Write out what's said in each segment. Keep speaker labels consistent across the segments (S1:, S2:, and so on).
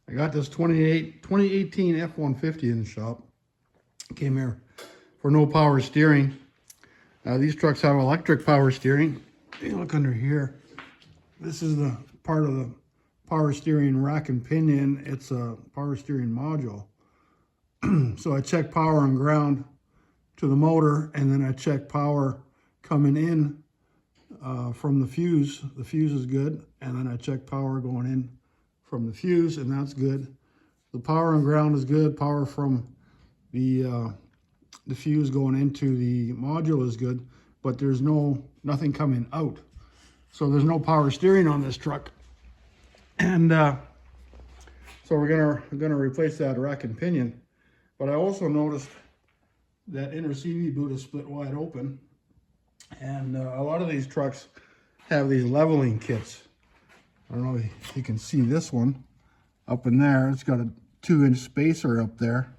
S1: I got this 2018 F-150 in the shop. Came here for no power steering. These trucks have electric power steering. You look under here. This is the part of the power steering rack and pinion. It's a power steering module. So I check power and ground to the motor, and then I check power coming in from the fuse. The fuse is good, and then I check power going in from the fuse, and that's good. The power and ground is good. Power from the fuse going into the module is good, but there's nothing coming out. So there's no power steering on this truck. And so we're gonna replace that rack and pinion. But I also noticed that inner CV boot is split wide open. And a lot of these trucks have these leveling kits. I don't know if you can see this one up in there. It's got a 2-inch spacer up there.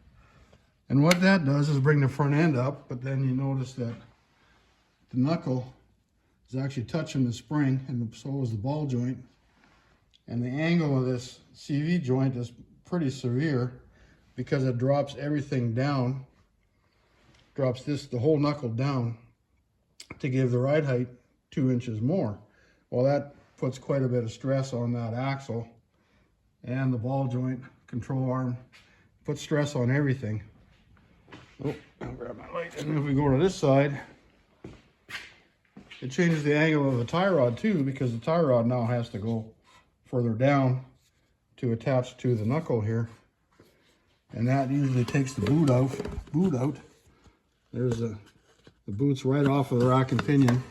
S1: And what that does is bring the front end up, but then you notice that the knuckle is actually touching the spring, and so is the ball joint. And the angle of this CV joint is pretty severe because it drops everything down, drops the whole knuckle down to give the ride height 2 inches more. Well, that puts quite a bit of stress on that axle and the ball joint, control arm, puts stress on everything. Oh, I'll grab my light. And if we go to this side, it changes the angle of the tie rod too, because the tie rod now has to go further down to attach to the knuckle here. And that usually takes the boot out. There's the boot's right off of the rack and pinion.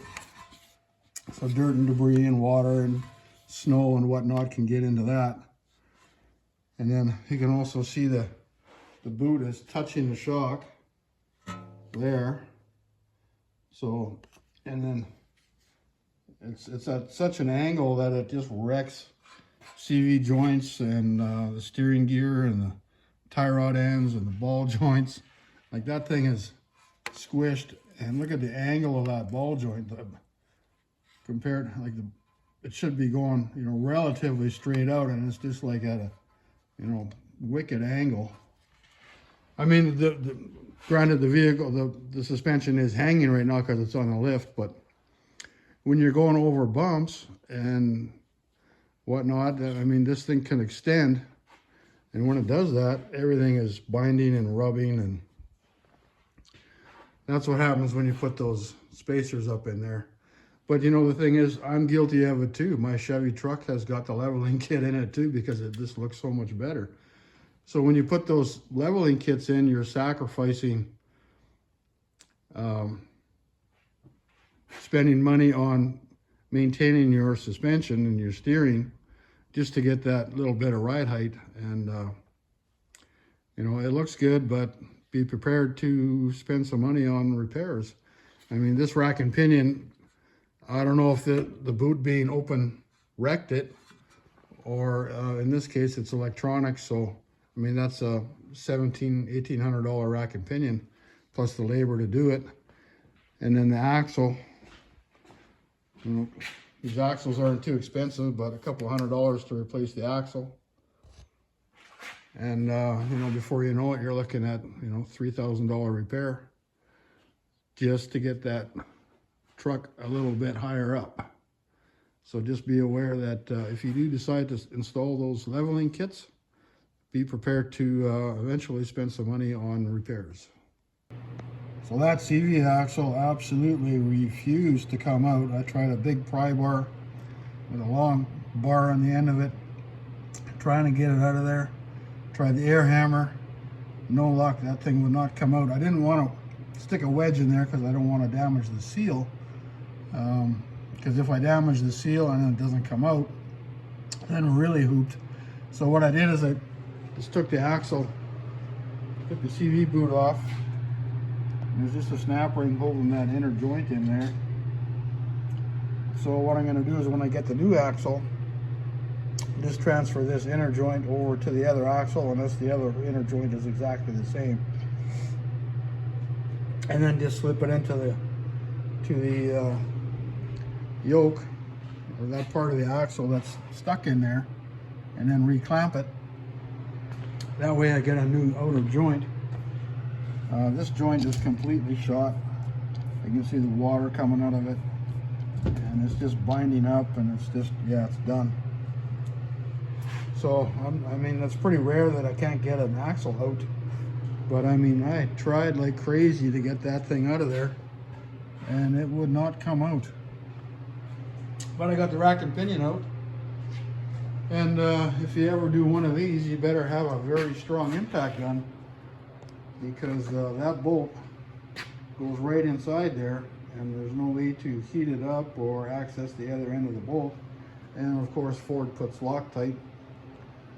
S1: So dirt and debris and water and snow and whatnot can get into that. And then you can also see the boot is touching the shock there. So, and then it's at such an angle that it just wrecks CV joints and the steering gear and the tie rod ends and the ball joints. Like, that thing is squished, and look at the angle of that ball joint compared, like, it should be going, you know, relatively straight out, and it's just like at a, you know, wicked angle. I mean, granted, the vehicle, the suspension is hanging right now because it's on the lift, but when you're going over bumps and whatnot, I mean, this thing can extend, and when it does that, everything is binding and rubbing, and that's what happens when you put those spacers up in there. But you know, the thing is, I'm guilty of it too. My Chevy truck has got the leveling kit in it too, because it just looks so much better. So when you put those leveling kits in, you're sacrificing spending money on maintaining your suspension and your steering just to get that little bit of ride height. And you know, it looks good, but be prepared to spend some money on repairs. I mean, this rack and pinion, I don't know if the boot being open wrecked it, or in this case it's electronics. So I mean, that's a $1,800 rack and pinion plus the labor to do it. And then the axle, you know, these axles aren't too expensive, but a couple $100 to replace the axle. And you know, before you know it, you're looking at, you know, $3,000 repair just to get that truck a little bit higher up. So just be aware that if you do decide to install those leveling kits, be prepared to eventually spend some money on repairs. So that CV axle absolutely refused to come out. I tried a big pry bar with a long bar on the end of it, trying to get it out of there. Tried the air hammer, no luck. That thing would not come out. I didn't want to stick a wedge in there because I don't want to damage the seal. Because if I damage the seal and it doesn't come out, then we're really hooped. So what I did is I just took the axle, took the CV boot off. There's just a snap ring holding that inner joint in there. So what I'm going to do is, when I get the new axle, just transfer this inner joint over to the other axle, and the other inner joint is exactly the same. And then just slip it into the yoke, or that part of the axle that's stuck in there, and then reclamp it, That way I get a new outer joint. This joint is completely shot. You can see the water coming out of it, and it's just binding up, and it's just, yeah, it's done. So I mean, it's pretty rare that I can't get an axle out, but I mean, I tried like crazy to get that thing out of there, and it would not come out. But I got the rack and pinion out, and if you ever do one of these, you better have a very strong impact gun, because that bolt goes right inside there, and there's no way to heat it up or access the other end of the bolt. And of course, Ford puts Loctite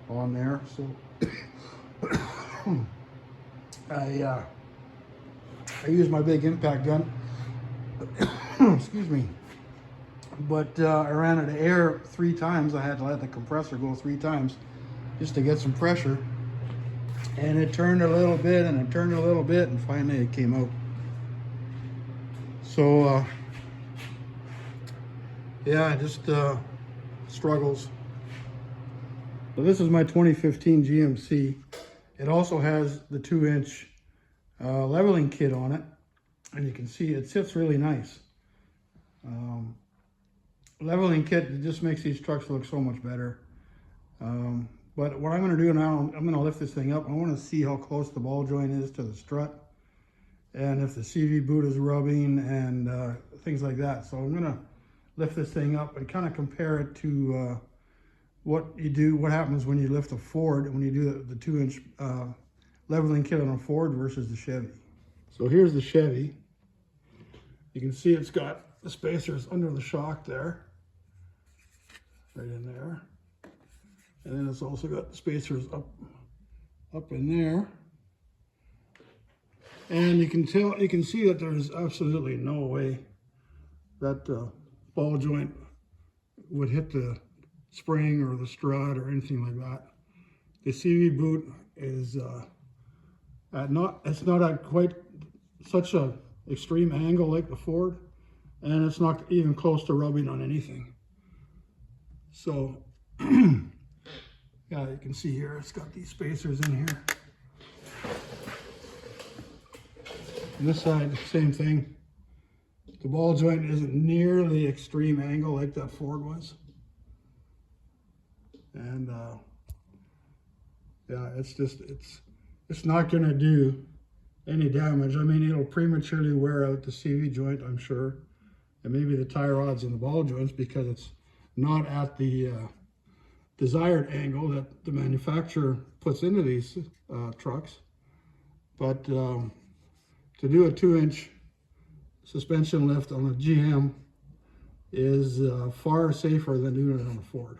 S1: on there, so I use my big impact gun. Excuse me. But I ran out of air 3 times. I had to let the compressor go 3 times just to get some pressure, and it turned a little bit, and it turned a little bit, and finally it came out. So yeah, just struggles. So this is my 2015 GMC. It also has the 2-inch leveling kit on it, and you can see it sits really nice. Leveling kit just makes these trucks look so much better. But what I'm going to do now, I'm going to lift this thing up. I want to see how close the ball joint is to the strut, and if the CV boot is rubbing, and things like that. So I'm going to lift this thing up and kind of compare it to what happens when you lift a Ford, when you do the 2-inch leveling kit on a Ford versus the Chevy. So here's the Chevy. You can see it's got the spacers under the shock there, right in there. And then it's also got the spacers up in there. And you can see that there's absolutely no way that the ball joint would hit the spring or the strut or anything like that. The CV boot is it's not at quite such a extreme angle like the Ford, and it's not even close to rubbing on anything. So yeah, you can see here it's got these spacers in here. And this side, same thing. The ball joint isn't near the extreme angle like that Ford was. And yeah, it's not going to do any damage. I mean, it'll prematurely wear out the CV joint, I'm sure, and maybe the tie rods and the ball joints, because it's not at the desired angle that the manufacturer puts into these trucks. But to do a 2-inch suspension lift on a GM is far safer than doing it on a Ford.